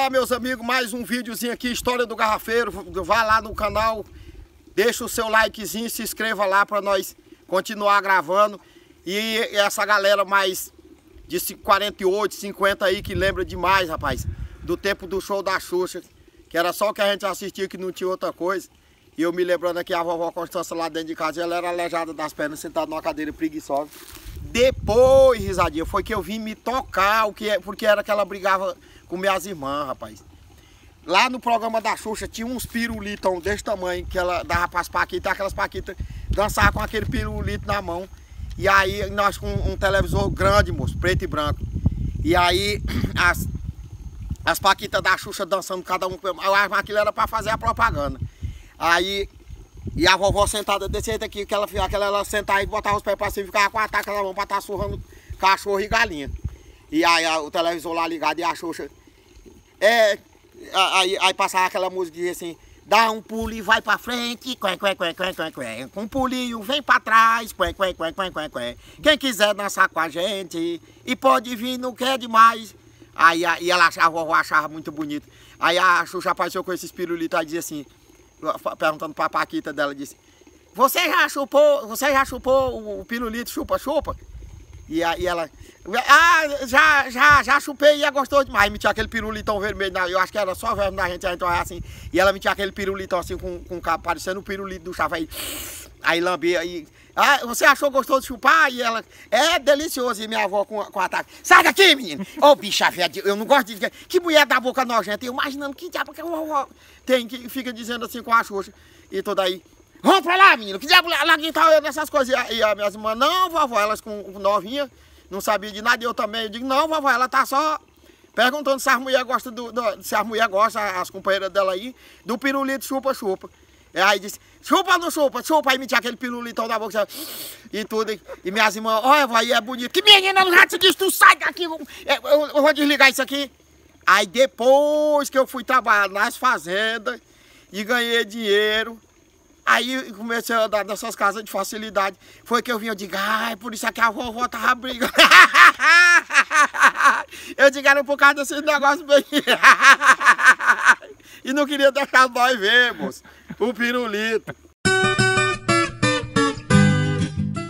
Olá, meus amigos, mais um videozinho aqui, História do Garrafeiro. Vá lá no canal, deixa o seu likezinho, se inscreva lá para nós continuar gravando. E essa galera mais de 48, 50 aí que lembra demais, rapaz, do tempo do show da Xuxa, que era só o que a gente assistia, que não tinha outra coisa. E eu me lembrando aqui, a vovó Constância lá dentro de casa, ela era aleijada das pernas, sentada numa cadeira preguiçosa. Depois, risadinha, foi que eu vim me tocar, porque era que ela brigava com minhas irmãs, rapaz. Lá no programa da Xuxa tinha uns pirulitão desse tamanho, que ela dava para as paquitas, aquelas paquitas dançavam com aquele pirulito na mão. E aí nós com um televisor grande, moço, preto e branco. E aí as paquitas da Xuxa dançando, cada um, aquilo era para fazer a propaganda. Aí, e a vovó sentada desse jeito aqui, que ela sentava e botava os pés para cima e ficava com a taca na mão para estar surrando cachorro e galinha. E aí o televisor lá ligado e a Xuxa, aí passava aquela música que dizia assim: dá um pulo e vai pra frente, com um pulinho vem pra trás, quem quiser dançar com a gente, e pode vir, não quer demais. Aí a vovó achava muito bonito. Aí a Xuxa apareceu com esses pirulitos e dizia assim, perguntando pra Paquita dela, disse: você já chupou o pirulito chupa-chupa? E aí ela, já chupei e gostou demais. Me tinha aquele pirulitão vermelho, eu acho que era só verme da gente, então assim. E ela me tinha aquele pirulitão assim, parecendo o pirulito do chave. Aí lambia, e você achou gostoso de chupar? E ela, é delicioso. E minha avó com ataque: sai daqui, menino! Ô, bicha velha, eu não gosto de... Que mulher da boca nojenta. Eu imaginando que diabo que a vovó tem, que fica dizendo assim com a Xuxa. E toda aí: vamos pra lá, menino, que diabo lá que tá olhando essas coisas. E as minhas irmãs: não, vovó, elas com novinha, não sabia de nada. E eu também, eu digo: não, vovó, ela tá só perguntando se as mulheres gostam se as mulheres gostam, as companheiras dela aí, do pirulito chupa-chupa. Aí disse: chupa ou não chupa? Chupa. Aí me tinha aquele pirulitão na boca e tudo. E minhas irmãs: olha, vó, aí é bonito. Que menina, não já te disse, tu sai daqui, eu vou desligar isso aqui. Aí depois que eu fui trabalhar nas fazendas e ganhei dinheiro, aí comecei a andar nessas casas de facilidade. Foi que eu vim, eu digo: ai, por isso é que a vovó tava brigando. Eu digo: era por causa desse negócio bem. E não queria deixar nós ver, moço, o pirulito.